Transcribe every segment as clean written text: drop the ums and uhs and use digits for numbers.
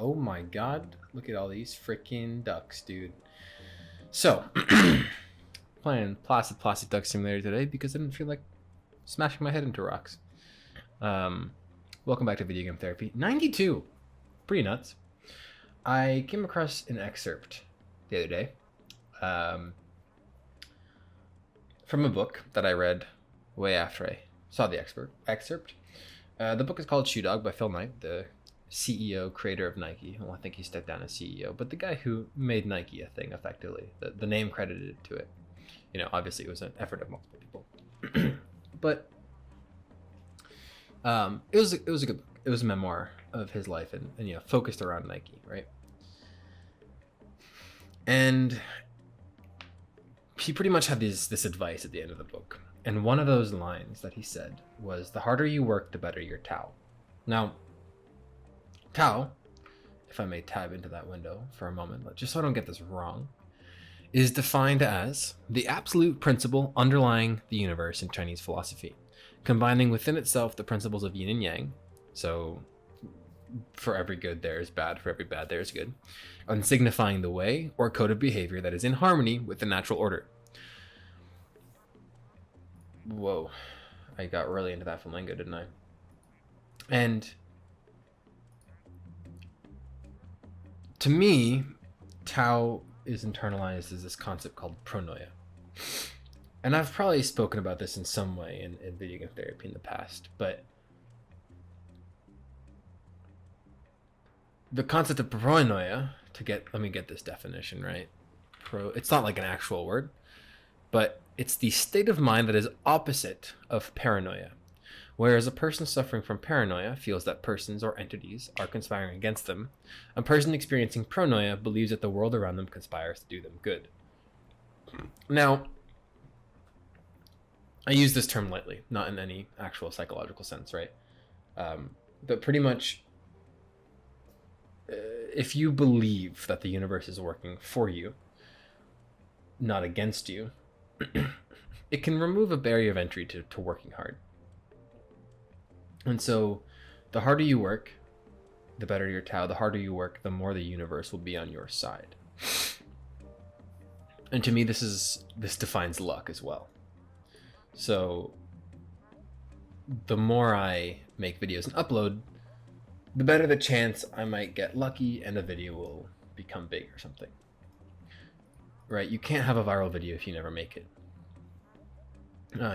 Oh my god, look at all these freaking ducks, dude. So, playing Plastic Duck Simulator today because I didn't feel like smashing my head into rocks. Um, Welcome back to Video Game Therapy. 92! Pretty nuts. I came across an excerpt the other day from a book that I read way after I saw the excerpt. The book is called Shoe Dog by Phil Knight, the CEO, creator of Nike. Well, I think he stepped down as CEO, but the guy who made Nike a thing, effectively. The name credited to it. You know, obviously it was an effort of multiple people. But it was a good book. It was a memoir of his life and you know, focused around Nike, right? And he pretty much had this advice at the end of the book. And one of those lines that he said was, the harder you work, the better your Tao. Now, Tao, if I may tab into that window for a moment, just so I don't get this wrong, is defined as the absolute principle underlying the universe in Chinese philosophy, combining within itself the principles of yin and yang. So for every good there is bad, for every bad there is good, and signifying the way or code of behavior that is in harmony with the natural order. Whoa, I got really into that flamingo, didn't I? And to me, Tao is internalized as this concept called Pronoia. And I've probably spoken about this in some way in video game therapy in the past, but the concept of Pronoia, let me get this definition right. It's not like an actual word, but it's the state of mind that is opposite of paranoia. Whereas a person suffering from paranoia feels that persons or entities are conspiring against them, a person experiencing pronoia believes that the world around them conspires to do them good. Now, I use this term lightly, not in any actual psychological sense, right? But pretty much, if you believe that the universe is working for you, not against you, it can remove a barrier of entry to working hard. And so the harder you work, the better your Tao. The harder you work, the more the universe will be on your side. And to me, this defines luck as well. So the more I make videos and upload, the better the chance I might get lucky and a video will become big or something. Right? You can't have a viral video if you never make it.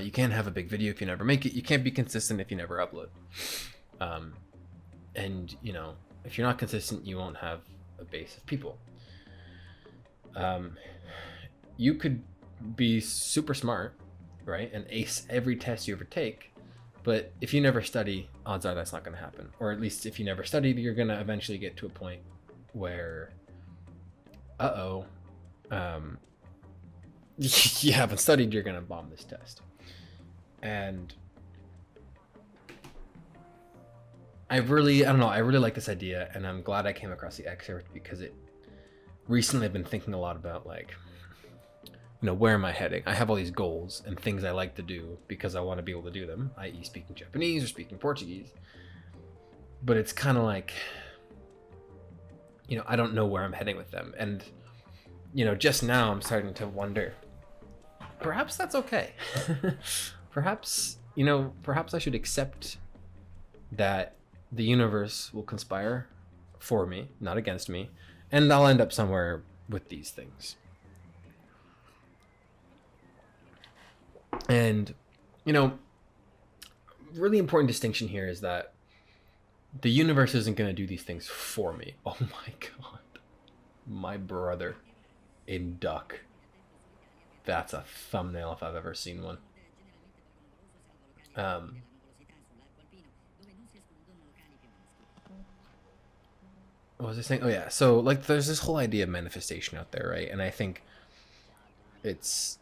You can't have a big video if you never make it. You can't be consistent if you never upload. And, you know, if you're not consistent, you won't have a base of people. You could be super smart, right, and ace every test you ever take, but if you never study, odds are that's not going to happen. Or at least if you never study, you're going to eventually get to a point where, you haven't studied, you're going to bomb this test. And I really like this idea, and I'm glad I came across the excerpt because recently I've been thinking a lot about, like, you know, where am I heading? I have all these goals and things I like to do because I want to be able to do them, i.e. speaking Japanese or speaking Portuguese. But it's kind of like, you know, I don't know where I'm heading with them. And, you know, just now I'm starting to wonder, perhaps that's okay. Perhaps I should accept that the universe will conspire for me, not against me, and I'll end up somewhere with these things. And, you know, really important distinction here is that the universe isn't going to do these things for me. Oh my god. My brother in duck. That's a thumbnail if I've ever seen one. What was I saying? Oh yeah, so like there's this whole idea of manifestation out there, right? And I think it's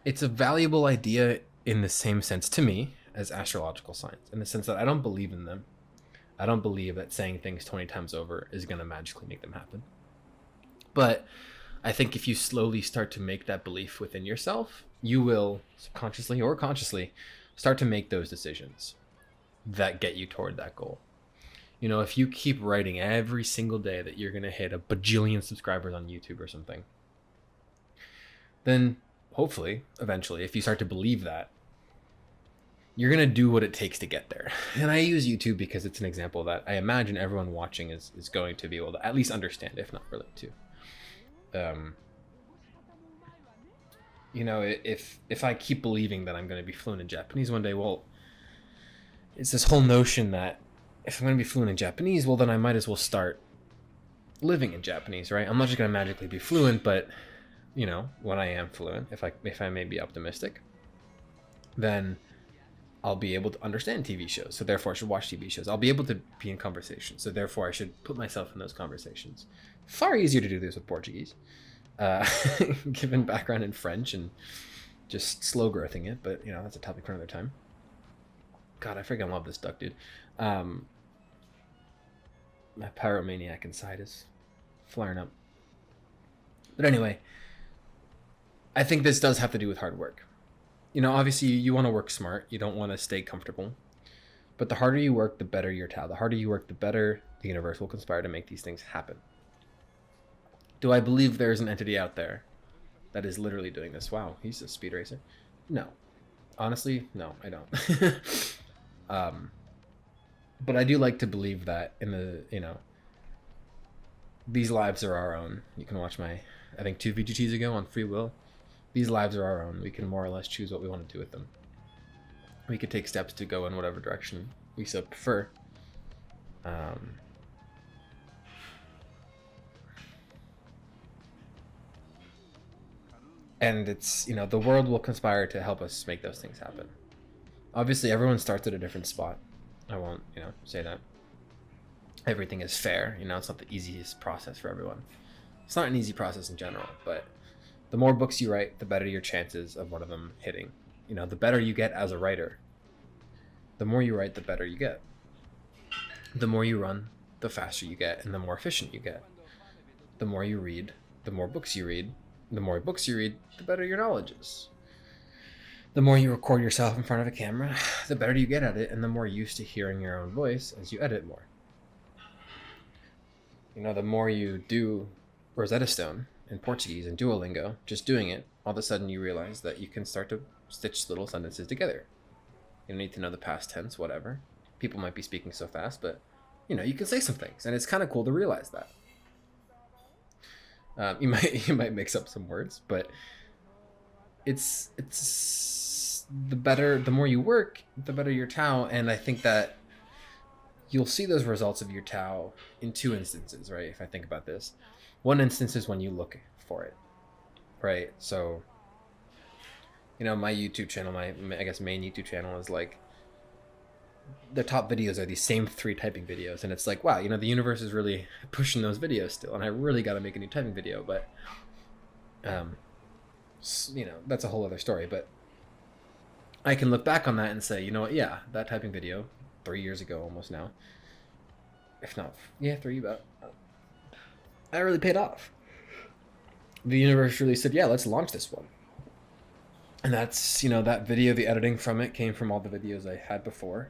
a valuable idea in the same sense to me as astrological signs, in the sense that I don't believe in them. I don't believe that saying things 20 times over is going to magically make them happen. But I think if you slowly start to make that belief within yourself, you will, subconsciously or consciously, start to make those decisions that get you toward that goal. You know, if you keep writing every single day that you're going to hit a bajillion subscribers on YouTube or something, then hopefully, eventually, if you start to believe that, you're going to do what it takes to get there. And I use YouTube because it's an example that I imagine everyone watching is going to be able to at least understand, if not relate to. You know, if I keep believing that I'm going to be fluent in Japanese one day, well, it's this whole notion that if I'm going to be fluent in Japanese, well, then I might as well start living in Japanese, right? I'm not just going to magically be fluent, but, you know, when I am fluent, if I may be optimistic, then I'll be able to understand TV shows. So therefore I should watch TV shows. I'll be able to be in conversation. So therefore I should put myself in those conversations. Far easier to do this with Portuguese, given background in French and just slow growthing it. But, you know, that's a topic for another time. God, I freaking love this duck, dude. My pyromaniac inside is flaring up. But anyway, I think this does have to do with hard work. You know, obviously you want to work smart. You don't want to stay comfortable. But the harder you work, the better your Tao. The harder you work, the better the universe will conspire to make these things happen. Do I believe there's an entity out there that is literally doing this? Wow, he's a speed racer. No. Honestly, no, I don't. But I do like to believe that in the, you know, these lives are our own. You can watch my, I think 2 VGTs ago on free will. These lives are our own. We can more or less choose what we want to do with them. We could take steps to go in whatever direction we so prefer. And it's, you know, the world will conspire to help us make those things happen. Obviously, everyone starts at a different spot. I won't, you know, say that everything is fair. You know, it's not the easiest process for everyone. It's not an easy process in general, but the more books you write, the better your chances of one of them hitting. You know, the better you get as a writer. The more you write, the better you get. The more you run, the faster you get, and the more efficient you get. The more you read, the more books you read. The more books you read, the better your knowledge is. The more you record yourself in front of a camera, the better you get at it, and the more used to hearing your own voice as you edit more. You know, the more you do Rosetta Stone in Portuguese and Duolingo, just doing it, all of a sudden you realize that you can start to stitch little sentences together. You don't need to know the past tense, whatever. People might be speaking so fast, but, you know, you can say some things, and it's kind of cool to realize that. You might mix up some words, but it's the more you work, the better your Tao, and I think that you'll see those results of your Tao in 2 instances, right? If I think about this, one instance is when you look for it, right? So, you know, my YouTube channel, my I guess main YouTube channel is like, the top videos are these same 3 typing videos, and it's like, wow, you know, the universe is really pushing those videos still, and I really got to make a new typing video. But you know, that's a whole other story. But I can look back on that and say, you know what, yeah, that typing video 3 years ago almost now, if not, yeah, 3, but that really paid off. The universe really said, yeah, let's launch this one. And that's, you know, that video, the editing from it came from all the videos I had before.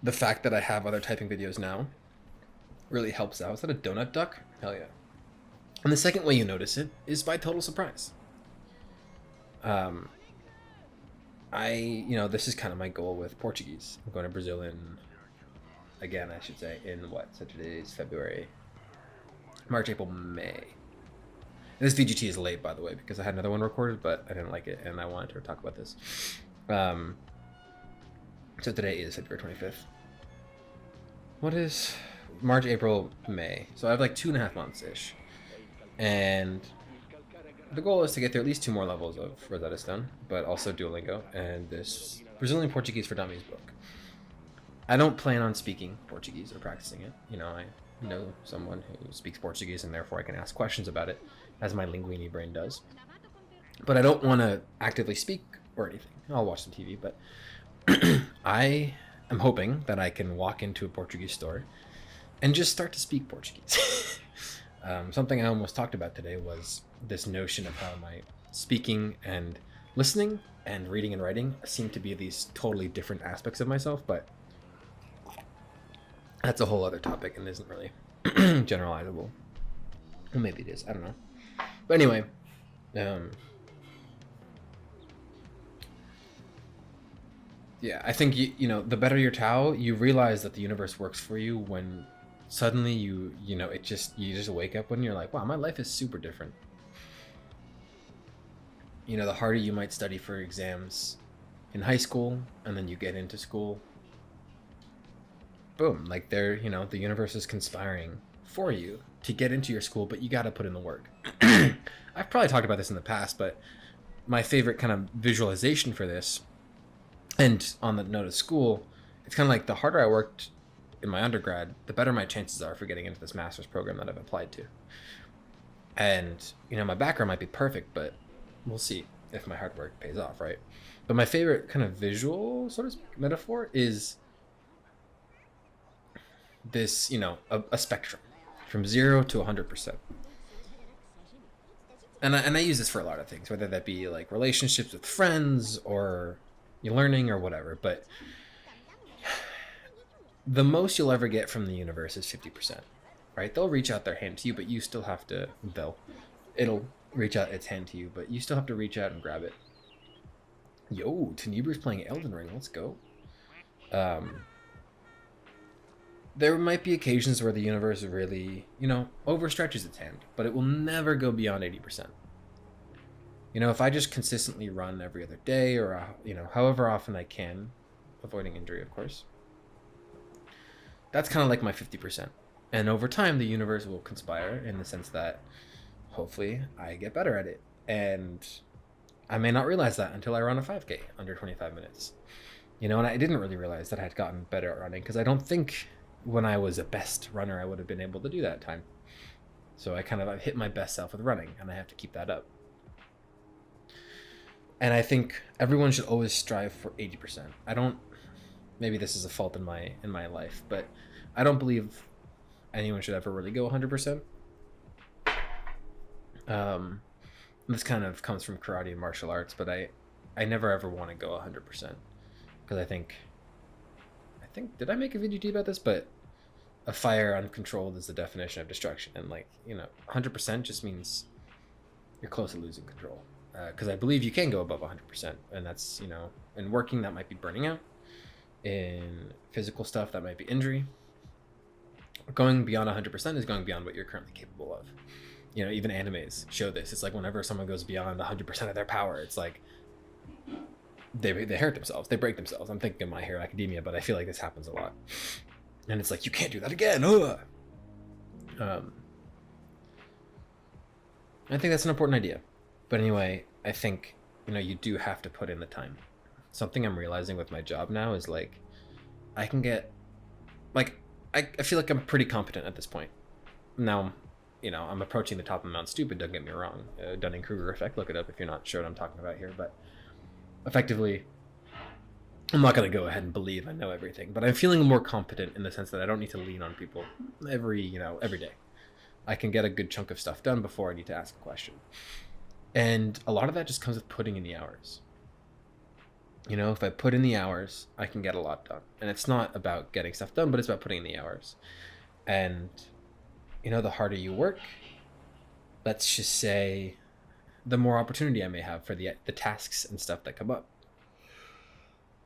The fact that I have other typing videos now really helps out. Is that a donut duck? Hell yeah. And the second way you notice it is by total surprise. You know, this is kind of my goal with Portuguese. I'm going to Brazil in, again, I should say, in what? So today's February, March, April, May. And this VGT is late, by the way, because I had another one recorded, but I didn't like it, and I wanted to talk about this. So today is February 25th. What is March, April, May? So I have like 2.5 months-ish. And the goal is to get through at least 2 more levels of Rosetta Stone, but also Duolingo and this Brazilian Portuguese for Dummies book. I don't plan on speaking Portuguese or practicing it. You know, I know someone who speaks Portuguese, and therefore I can ask questions about it, as my linguini brain does. But I don't want to actively speak or anything. I'll watch some TV, but I am hoping that I can walk into a Portuguese store and just start to speak Portuguese. Something I almost talked about today was this notion of how my speaking and listening and reading and writing seem to be these totally different aspects of myself, but That's a whole other topic and isn't really generalizable. Well, maybe it is. I don't know. But anyway, yeah, I think the better your Tao, you realize that the universe works for you when suddenly you just wake up when you're like, wow, my life is super different. The harder you might study for exams in high school, and then you get into school, boom, like the universe is conspiring for you to get into your school, but you got to put in the work. I've probably talked about this in the past, but my favorite kind of visualization for this, and on the note of school, it's kind of like the harder I worked in my undergrad, the better my chances are for getting into this master's program that I've applied to. And my background might be perfect, but we'll see if my hard work pays off, right? But my favorite kind of visual sort of metaphor is this, a spectrum from 0 to 100%. And I use this for a lot of things, whether that be like relationships with friends or you're learning or whatever. But the most you'll ever get from the universe is 50%, right? They'll reach out their hand to you, but you still have to, it'll reach out its hand to you, but you still have to reach out and grab it. Yo, Tenebra's playing Elden Ring. Let's go. There might be occasions where the universe really, overstretches its hand, but it will never go beyond 80%. If I just consistently run every other day or, however often I can, avoiding injury, of course, that's kind of like my 50%. And over time, the universe will conspire in the sense that hopefully I get better at it. And I may not realize that until I run a 5K under 25 minutes. And I didn't really realize that I had gotten better at running because I don't think when I was a best runner, I would have been able to do that time. So I've hit my best self with running, and I have to keep that up. And I think everyone should always strive for 80%. Maybe this is a fault in my life, but I don't believe anyone should ever really go 100%. This kind of comes from karate and martial arts, but I never ever want to go 100% because I think did I make a VGT about this? But a fire uncontrolled is the definition of destruction, and 100% just means you're close to losing control. Because I believe you can go above 100%, and that's in working that might be burning out, in physical stuff that might be injury. Going beyond 100% is going beyond what you're currently capable of. Even animes show this. It's like whenever someone goes beyond 100% of their power, it's like they hurt themselves, they break themselves. I'm thinking of My Hero Academia, but I feel like this happens a lot, and it's like you can't do that again. I think that's an important idea, but anyway, I think you do have to put in the time. Something I'm realizing with my job now is I can get I feel like I'm pretty competent at this point now. I'm approaching the top of Mount Stupid, don't get me wrong. Dunning-Kruger effect, look it up if you're not sure what I'm talking about here. But effectively, I'm not going to go ahead and believe I know everything, but I'm feeling more competent in the sense that I don't need to lean on people every day. I can get a good chunk of stuff done before I need to ask a question. And a lot of that just comes with putting in the hours. If I put in the hours, I can get a lot done. And it's not about getting stuff done, but it's about putting in the hours. And the harder you work, let's just say, the more opportunity I may have for the tasks and stuff that come up.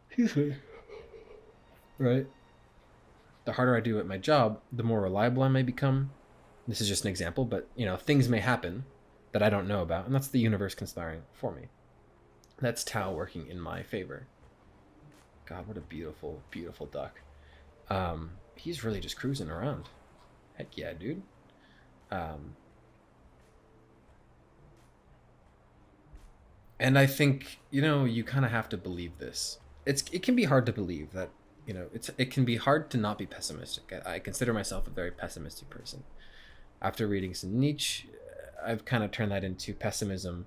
Excuse me. Right? The harder I do at my job, the more reliable I may become. This is just an example, but things may happen that I don't know about, and that's the universe conspiring for me. That's Tao working in my favor. God, what a beautiful, beautiful duck. He's really just cruising around. Heck yeah, dude. And I think, you kind of have to believe this. It can be hard to believe that, it can be hard to not be pessimistic. I consider myself a very pessimistic person. After reading some Nietzsche, I've kind of turned that into pessimism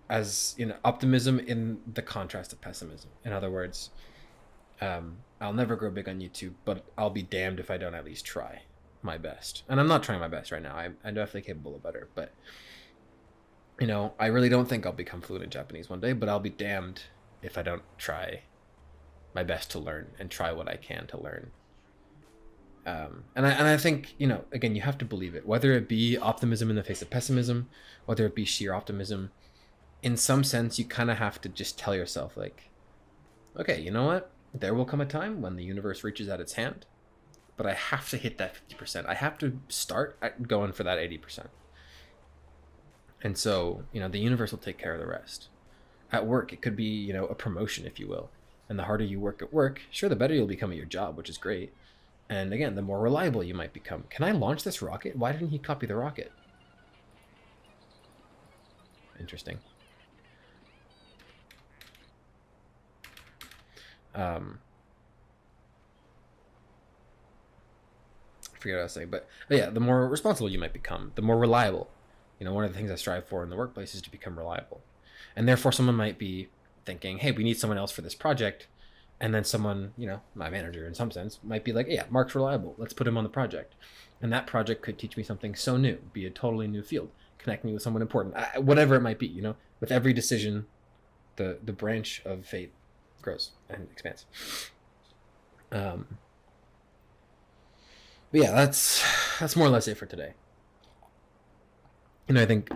as, optimism in the contrast of pessimism. In other words, I'll never grow big on YouTube, but I'll be damned if I don't at least try my best. And I'm not trying my best right now. I'm definitely capable of better, but I really don't think I'll become fluent in Japanese one day, but I'll be damned if I don't try my best to learn and try what I can to learn. And I think, you know, again, you have to believe it, whether it be optimism in the face of pessimism, whether it be sheer optimism. In some sense, you kind of have to just tell yourself, like, okay, you know what? There will come a time when the universe reaches out its hand, but I have to hit that 50%. I have to start going for that 80%. And so, you know, the universe will take care of the rest. At work, it could be, you know, a promotion, if you will. And the harder you work at work, sure, the better you'll become at your job, which is great. And again, the more reliable you might become. Can I launch this rocket? Why didn't he copy the rocket? Interesting. I forget what I was saying, but yeah, the more responsible you might become, the more reliable. You know, one of the things I strive for in the workplace is to become reliable. And therefore, someone might be thinking, hey, we need someone else for this project. And then someone, you know, my manager in some sense, might be like, yeah, Mark's reliable. Let's put him on the project. And that project could teach me something so new, be a totally new field, connect me with someone important, whatever it might be. You know, with every decision, the branch of fate grows and expands. But yeah, that's more or less it for today. You know, I think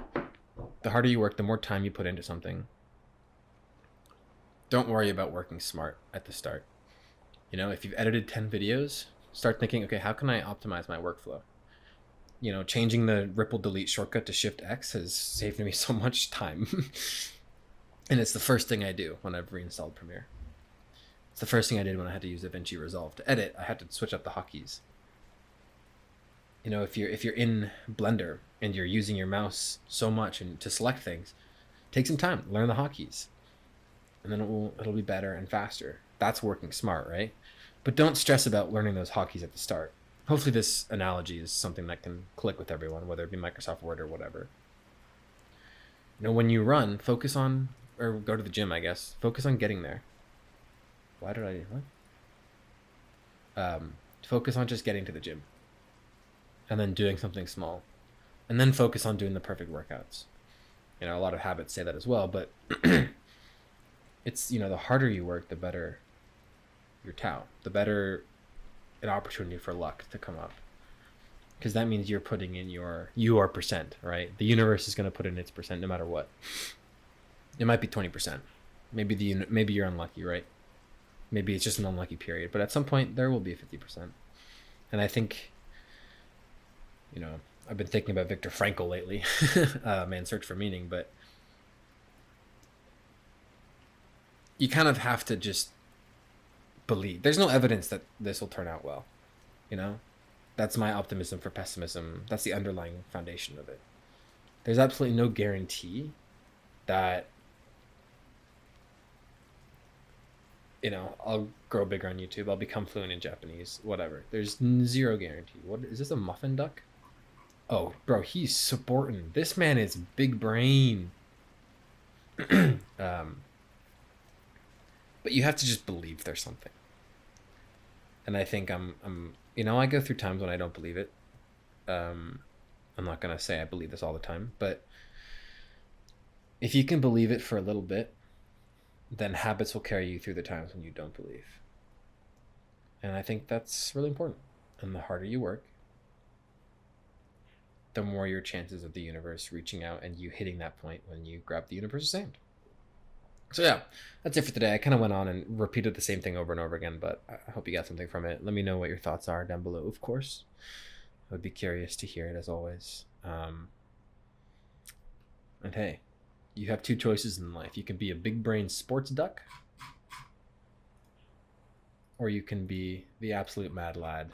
the harder you work, the more time you put into something. Don't worry about working smart at the start. You know, if you've edited 10 videos, start thinking, okay, how can I optimize my workflow? You know, changing the ripple delete shortcut to Shift X has saved me so much time. And it's the first thing I do when I've reinstalled Premiere. It's the first thing I did when I had to use DaVinci Resolve to edit. I had to switch up the hotkeys. You know, if you're in Blender and you're using your mouse so much and to select things, take some time, learn the hotkeys, and then it'll be better and faster. That's working smart, right? But don't stress about learning those hotkeys at the start. Hopefully this analogy is something that can click with everyone, whether it be Microsoft Word or whatever. You know, when you run, focus on, or go to the gym, I guess, focus on getting there. Why did I, what? Focus on just getting to the gym. And then doing something small. And then focus on doing the perfect workouts. You know, a lot of habits say that as well, but it's, you know, the harder you work, the better your Tau, the better an opportunity for luck to come up. Because that means you're putting in your percent, right? The universe is going to put in its percent no matter what. It might be 20%. Maybe you're unlucky, right? Maybe it's just an unlucky period, but at some point there will be a 50%. And I think, you know, I've been thinking about Viktor Frankl lately, Man's Search for Meaning, but you kind of have to just believe. There's no evidence that this will turn out well, you know? That's my optimism for pessimism. That's the underlying foundation of it. There's absolutely no guarantee that, you know, I'll grow bigger on YouTube, I'll become fluent in Japanese, whatever. There's zero guarantee. What is this, a muffin duck? Oh, bro, he's supporting. This man is big brain. But you have to just believe there's something. And I think I'm you know, I go through times when I don't believe it. I'm not gonna say I believe this all the time, but if you can believe it for a little bit, then habits will carry you through the times when you don't believe. And I think that's really important. And the harder you work, the more your chances of the universe reaching out and you hitting that point when you grab the universe's hand. So yeah, that's it for today. I kind of went on and repeated the same thing over and over again, but I hope you got something from it. Let me know what your thoughts are down below, of course. I would be curious to hear it, as always. And hey, you have two choices in life. You can be a big brain sports duck, or you can be the absolute mad lad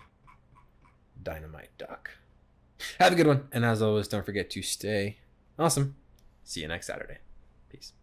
dynamite duck. Have a good one, and as always, don't forget to stay awesome. See you next Saturday. Peace.